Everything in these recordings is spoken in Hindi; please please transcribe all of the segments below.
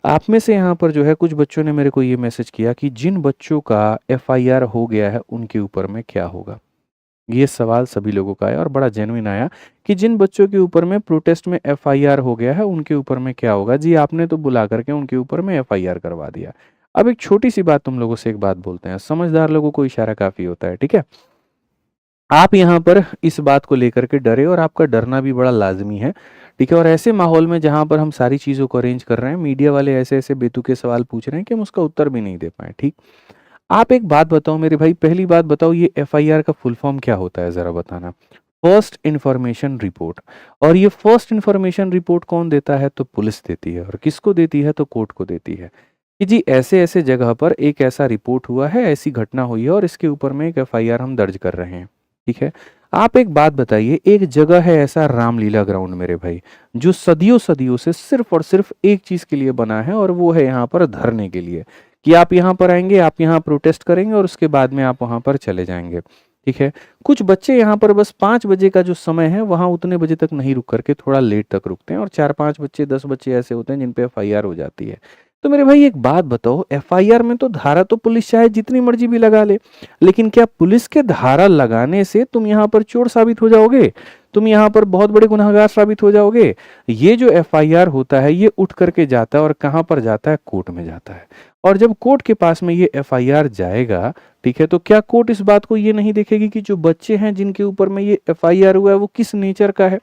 आप में से यहाँ पर जो है कुछ बच्चों ने मेरे को ये मैसेज किया कि जिन बच्चों का एफआईआर हो गया है उनके ऊपर में क्या होगा। ये सवाल सभी लोगों का आया और बड़ा जेन्युइन आया कि जिन बच्चों के ऊपर में प्रोटेस्ट में एफआईआर हो गया है उनके ऊपर में क्या होगा। जी आपने तो बुला करके उनके ऊपर में एफआईआर करवा दिया। अब एक छोटी सी बात तुम लोगों से एक बात बोलते हैं, समझदार लोगों को इशारा काफी होता है, ठीक है। आप यहाँ पर इस बात को लेकर के डरे और आपका डरना भी बड़ा लाजमी है, ठीक है। और ऐसे माहौल में जहाँ पर हम सारी चीज़ों को अरेंज कर रहे हैं, मीडिया वाले ऐसे ऐसे बेतुके सवाल पूछ रहे हैं कि हम उसका उत्तर भी नहीं दे पाए, ठीक। आप एक बात बताओ मेरे भाई, पहली बात बताओ, ये एफआईआर का फुल फॉर्म क्या होता है, ज़रा बताना। First information report. और ये फर्स्ट इन्फॉर्मेशन रिपोर्ट कौन देता है? तो पुलिस देती है। और किसको देती है? तो कोर्ट को देती है कि जी ऐसे ऐसे जगह पर एक ऐसा रिपोर्ट हुआ है, ऐसी घटना हुई है और इसके ऊपर में एक एफआईआर हम दर्ज कर रहे हैं, ठीक है। आप एक बात बताइए, एक जगह है ऐसा रामलीला ग्राउंड मेरे भाई, जो सदियों सदियों से सिर्फ और सिर्फ एक चीज के लिए बना है और वो है यहाँ पर धरने के लिए, कि आप यहाँ पर आएंगे, आप यहाँ प्रोटेस्ट करेंगे और उसके बाद में आप वहां पर चले जाएंगे, ठीक है। कुछ बच्चे यहाँ पर बस 5 बजे का जो समय है वहां उतने बजे तक नहीं रुक करके थोड़ा लेट तक रुकते हैं और 4-5 बच्चे 10 बच्चे ऐसे होते हैं जिन पे एफआईआर हो जाती है। तो मेरे भाई एक बात बताओ, एफआईआर में तो धारा तो पुलिस चाहे जितनी मर्जी भी लगा ले, लेकिन क्या पुलिस के धारा लगाने से तुम यहाँ पर चोर साबित हो जाओगे? तुम यहाँ पर बहुत बड़े गुनहगार साबित हो जाओगे? ये जो एफआईआर होता है ये उठ करके जाता है और कहाँ पर जाता है? कोर्ट में जाता है। और जब कोर्ट के पास में ये एफआईआर जाएगा, ठीक है, तो क्या कोर्ट इस बात को ये नहीं देखेगी कि जो बच्चे हैं जिनके ऊपर में ये एफआईआर हुआ है वो किस नेचर का है?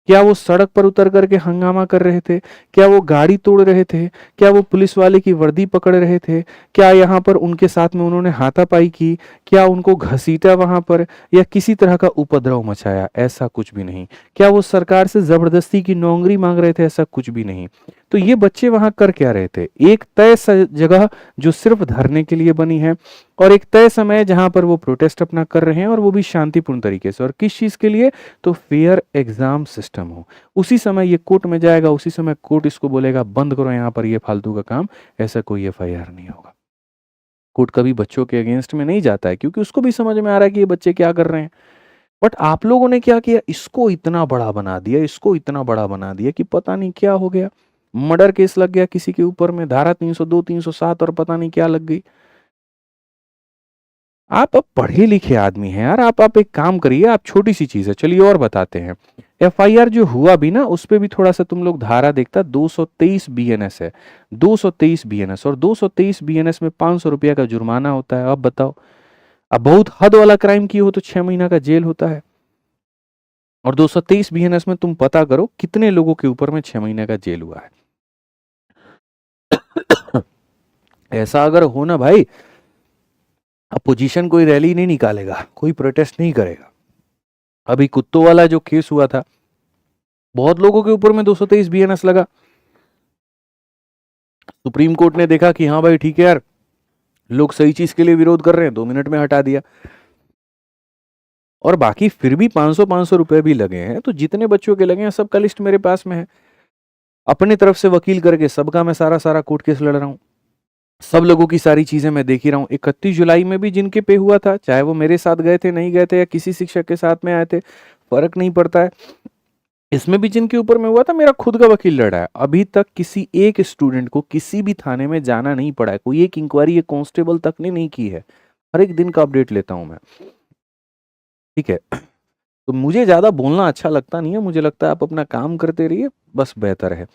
क्या वो सड़क पर उतर करके हंगामा कर रहे थे? क्या वो गाड़ी तोड़ रहे थे? क्या वो पुलिस वाले की वर्दी पकड़ रहे थे? क्या यहाँ पर उनके साथ में उन्होंने हाथापाई की? क्या उनको घसीटा वहां पर, या किसी तरह का उपद्रव मचाया? ऐसा कुछ भी नहीं। क्या वो सरकार से जबरदस्ती की नौकरी मांग रहे थे? ऐसा कुछ भी नहीं। तो ये बच्चे वहां कर क्या रहे थे? एक तय जगह जो सिर्फ धरने के लिए बनी है, और एक तय समय जहां पर वो प्रोटेस्ट अपना कर रहे हैं, और वो भी शांतिपूर्ण तरीके से। और किस चीज के लिए? तो फेयर एग्जाम सिस्टम हो। उसी समय ये कोर्ट में जाएगा, उसी समय कोर्ट इसको बोलेगा बंद करो यहाँ पर ये फालतू का काम, ऐसा कोई एफआईआर नहीं होगा। कोर्ट कभी बच्चों के अगेंस्ट में नहीं जाता है, क्योंकि उसको भी समझ में आ रहा है कि ये बच्चे क्या कर रहे हैं। बट आप लोगों ने क्या किया? इसको इतना बड़ा बना दिया, इसको इतना बड़ा बना दिया कि पता नहीं क्या हो गया। मर्डर केस लग गया किसी के ऊपर में, धारा 302 307 और पता नहीं क्या लग गई। आप अब पढ़े लिखे आदमी हैं यार, आप एक काम करिए, आप छोटी सी चीज है, चलिए और बताते हैं। एफआईआर जो हुआ भी ना, उस पे भी थोड़ा सा तुम लोग धारा देखता, 223 बीएनएस है। 223 बीएनएस, और 223 बीएनएस में 500 रुपया का जुर्माना होता है। अब बताओ, अब बहुत हद वाला क्राइम किए हो तो 6 महीना का जेल होता है। और 223 बीएनएस में तुम पता करो कितने लोगों के ऊपर में 6 महीने का जेल हुआ है। ऐसा अगर हो ना भाई, अपोजिशन कोई रैली नहीं निकालेगा, कोई प्रोटेस्ट नहीं करेगा। अभी कुत्तों वाला जो केस हुआ था, बहुत लोगों के ऊपर में 223 बीएनएस लगा। सुप्रीम कोर्ट ने देखा कि हाँ भाई ठीक है यार, लोग सही चीज के लिए विरोध कर रहे हैं, 2 मिनट में हटा दिया। और बाकी फिर भी 500 रुपए भी लगे हैं, तो जितने बच्चों के लगे हैं सबका लिस्ट मेरे पास में है। अपनी तरफ से वकील करके सबका मैं सारा सारा कोर्ट केस लड़ रहा हूं। सब लोगों की सारी चीजें मैं देख ही रहा हूँ। 31 जुलाई में भी जिनके पे हुआ था, चाहे वो मेरे साथ गए थे, नहीं गए थे, या किसी शिक्षक के साथ में आए थे, फर्क नहीं पड़ता है। इसमें भी जिनके ऊपर में हुआ था, मेरा खुद का वकील लड़ा है। अभी तक किसी एक स्टूडेंट को किसी भी थाने में जाना नहीं पड़ा है, कोई एक इंक्वायरी एक कांस्टेबल तक ने नहीं की है। हर एक दिन का अपडेट लेता हूं मैं, ठीक है। तो मुझे ज्यादा बोलना अच्छा लगता नहीं है, मुझे लगता है आप अपना काम करते रहिए, बस बेहतर है।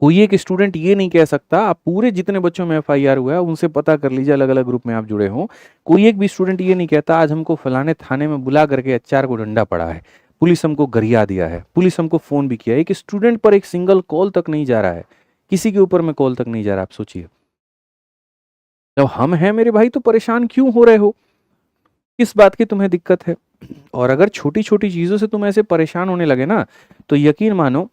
कोई एक स्टूडेंट ये नहीं कह सकता, आप पूरे जितने बच्चों में एफआईआर हुआ है उनसे पता कर लीजिए, अलग अलग ग्रुप में आप जुड़े हो, कोई एक भी स्टूडेंट ये नहीं कहता आज हमको फलाने थाने में बुला करके एचआर को डंडा पड़ा है, पुलिस हमको गरिया दिया है, पुलिस हमको फोन भी किया है। एक स्टूडेंट पर एक सिंगल कॉल तक नहीं जा रहा है, किसी के ऊपर में कॉल तक नहीं जा रहा। आप सोचिए, जब हम हैं मेरे भाई तो परेशान क्यों हो रहे हो? किस बात की तुम्हें दिक्कत है? और अगर छोटी छोटी चीजों से तुम ऐसे परेशान होने लगे ना, तो यकीन मानो,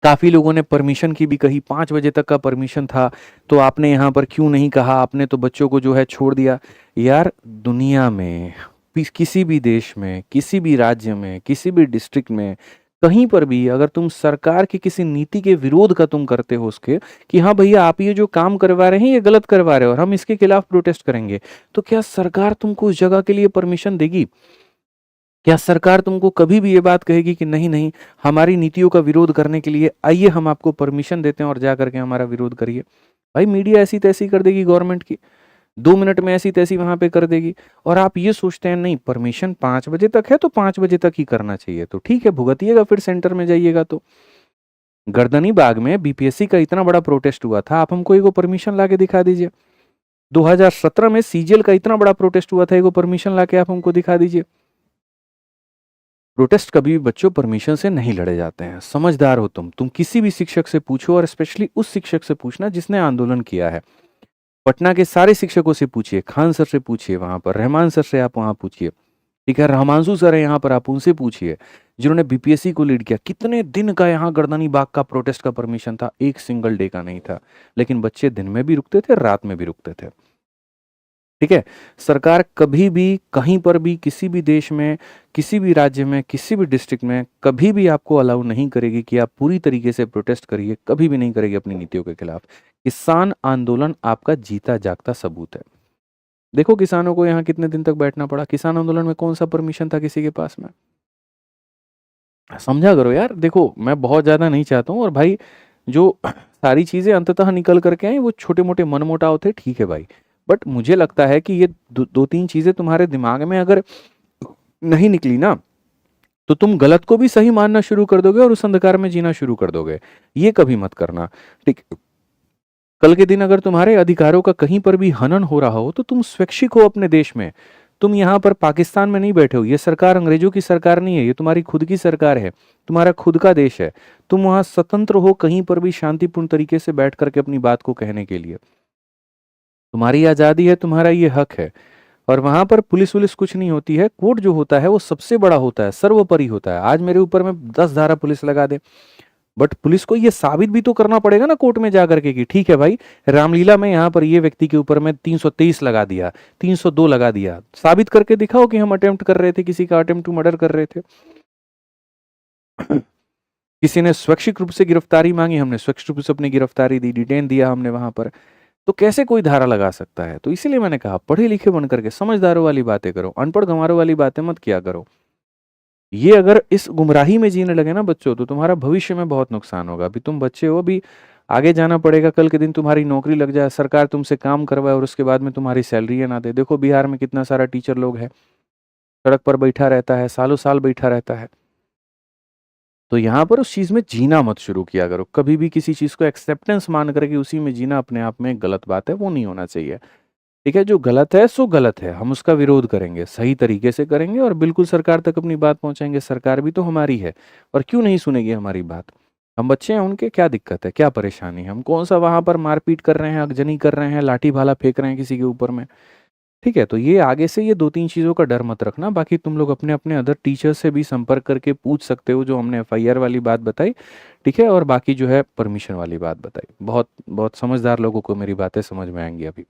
काफी लोगों ने परमिशन की भी कही, 5 बजे तक का परमिशन था, तो आपने यहाँ पर क्यों नहीं कहा, आपने तो बच्चों को जो है छोड़ दिया। यार दुनिया में किसी भी देश में, किसी भी राज्य में, किसी भी डिस्ट्रिक्ट में, कहीं पर भी अगर तुम सरकार की किसी नीति के विरोध का तुम करते हो उसके, कि हाँ भैया आप ये जो काम करवा रहे हैं ये गलत करवा रहे हो और हम इसके खिलाफ प्रोटेस्ट करेंगे, तो क्या सरकार तुमको उस जगह के लिए परमिशन देगी? क्या सरकार तुमको कभी भी ये बात कहेगी कि नहीं नहीं, हमारी नीतियों का विरोध करने के लिए आइए हम आपको परमिशन देते हैं और जा करके हमारा विरोध करिए? भाई मीडिया ऐसी तैसी कर देगी गवर्नमेंट की, 2 मिनट में ऐसी तैसी वहां पे कर देगी। और आप ये सोचते हैं नहीं परमिशन 5 बजे तक है तो 5 बजे तक ही करना चाहिए, तो ठीक है भुगतिएगा, फिर सेंटर में जाइएगा। तो गर्दनी बाग में बीपीएससी का इतना बड़ा प्रोटेस्ट हुआ था, आप हमको एगो परमिशन ला के दिखा दीजिए। 2017 में सीजीएल का इतना बड़ा प्रोटेस्ट हुआ था, एगो परमिशन ला के आप हमको दिखा दीजिए। प्रोटेस्ट कभी भी बच्चों परमिशन से नहीं लड़े जाते हैं। समझदार हो तुम किसी भी शिक्षक से पूछो, और स्पेशली उस शिक्षक से पूछना जिसने आंदोलन किया है। पटना के सारे शिक्षकों से पूछिए, खान सर से पूछिए, वहां पर रहमान सर से आप वहां पूछिए, ठीक है, रहमांशु सर है यहाँ पर, आप उनसे पूछिए जिन्होंने बीपीएससी को लीड किया। कितने दिन का यहाँ गर्दनी बाग का प्रोटेस्ट का परमिशन था, एक सिंगल डे का नहीं था। लेकिन बच्चे दिन में भी रुकते थे, रात में भी रुकते थे। ठीक है, सरकार कभी भी कहीं पर भी किसी भी देश में, किसी भी राज्य में, किसी भी डिस्ट्रिक्ट में कभी भी आपको अलाउ नहीं करेगी कि आप पूरी तरीके से प्रोटेस्ट करिए, कभी भी नहीं करेगी अपनी नीतियों के खिलाफ। किसान आंदोलन आपका जीता जागता सबूत है। देखो किसानों को यहाँ कितने दिन तक बैठना पड़ा, किसान आंदोलन में कौन सा परमिशन था किसी के पास में? समझा करो यार। देखो मैं बहुत ज्यादा नहीं चाहता हूँ, और भाई जो सारी चीजें अंततः निकल करके आई वो छोटे मोटे मनमुटाव थे, ठीक है भाई, बट मुझे लगता है कि ये दो तीन चीजें तुम्हारे दिमाग में अगर नहीं निकली ना, तो तुम गलत को भी सही मानना शुरू कर दोगे और उस अंधकार में जीना शुरू कर दोगे। ये कभी मत करना, ठीक? कल के दिन अगर तुम्हारे अधिकारों का कहीं पर भी हनन हो रहा हो तो तुम स्वैच्छिक हो अपने देश में। तुम यहाँ पर पाकिस्तान में नहीं बैठे हो, ये सरकार अंग्रेजों की सरकार नहीं है, ये तुम्हारी खुद की सरकार है, तुम्हारा खुद का देश है। तुम वहां स्वतंत्र हो कहीं पर भी शांतिपूर्ण तरीके से बैठ करके अपनी बात को कहने के लिए। तुम्हारी आजादी है, तुम्हारा ये हक है। और वहां पर पुलिस वुलिस कुछ नहीं होती है, कोर्ट जो होता है वो सबसे बड़ा होता है, सर्वोपरि होता है। आज मेरे ऊपर में 10 धारा पुलिस लगा दे, बट पुलिस को ये साबित भी तो करना पड़ेगा ना कोर्ट में जाकर के कि ठीक है भाई, रामलीला में यहाँ पर ये व्यक्ति के ऊपर में 323 लगा दिया, 302 लगा दिया, साबित करके दिखाओ कि हम अटेम्प्ट कर रहे थे, किसी का अटेम्प्ट टू मर्डर कर रहे थे। किसी ने स्वैच्छिक रूप से गिरफ्तारी मांगी, हमने स्वैच्छिक रूप से अपनी गिरफ्तारी दी, डिटेन दिया हमने वहां पर। तो कैसे कोई धारा लगा सकता है? तो इसीलिए मैंने कहा पढ़े लिखे बन करके समझदारों वाली बातें करो, अनपढ़ गंवारों वाली बातें मत किया करो। ये अगर इस गुमराही में जीने लगे ना बच्चों, तो तुम्हारा भविष्य में बहुत नुकसान होगा। अभी तुम बच्चे हो, अभी आगे जाना पड़ेगा। कल के दिन तुम्हारी नौकरी लग जाए, सरकार तुमसे काम करवाए और उसके बाद में तुम्हारी सैलरी ना दे। देखो बिहार में कितना सारा टीचर लोग है, सड़क पर बैठा रहता है, सालों साल बैठा रहता है। तो यहाँ पर उस चीज में जीना मत शुरू किया करो। कभी भी किसी चीज को एक्सेप्टेंस मान करके उसी में जीना अपने आप में एक गलत बात है, वो नहीं होना चाहिए। ठीक है, जो गलत है सो गलत है, हम उसका विरोध करेंगे, सही तरीके से करेंगे और बिल्कुल सरकार तक अपनी बात पहुंचाएंगे। सरकार भी तो हमारी है, और क्यों नहीं सुनेगी हमारी बात? हम बच्चे हैं उनके, क्या दिक्कत है, क्या परेशानी है? हम कौन सा वहां पर मारपीट कर रहे हैं, अगजनी कर रहे हैं, लाठी भाला फेंक रहे हैं किसी के ऊपर में? ठीक है, तो ये आगे से ये 2-3 चीज़ों का डर मत रखना। बाकी तुम लोग अपने अपने अदर टीचर से भी संपर्क करके पूछ सकते हो, जो हमने एफआईआर वाली बात बताई, ठीक है, और बाकी जो है परमिशन वाली बात बताई। बहुत बहुत समझदार लोगों को मेरी बातें समझ में आएंगी अभी।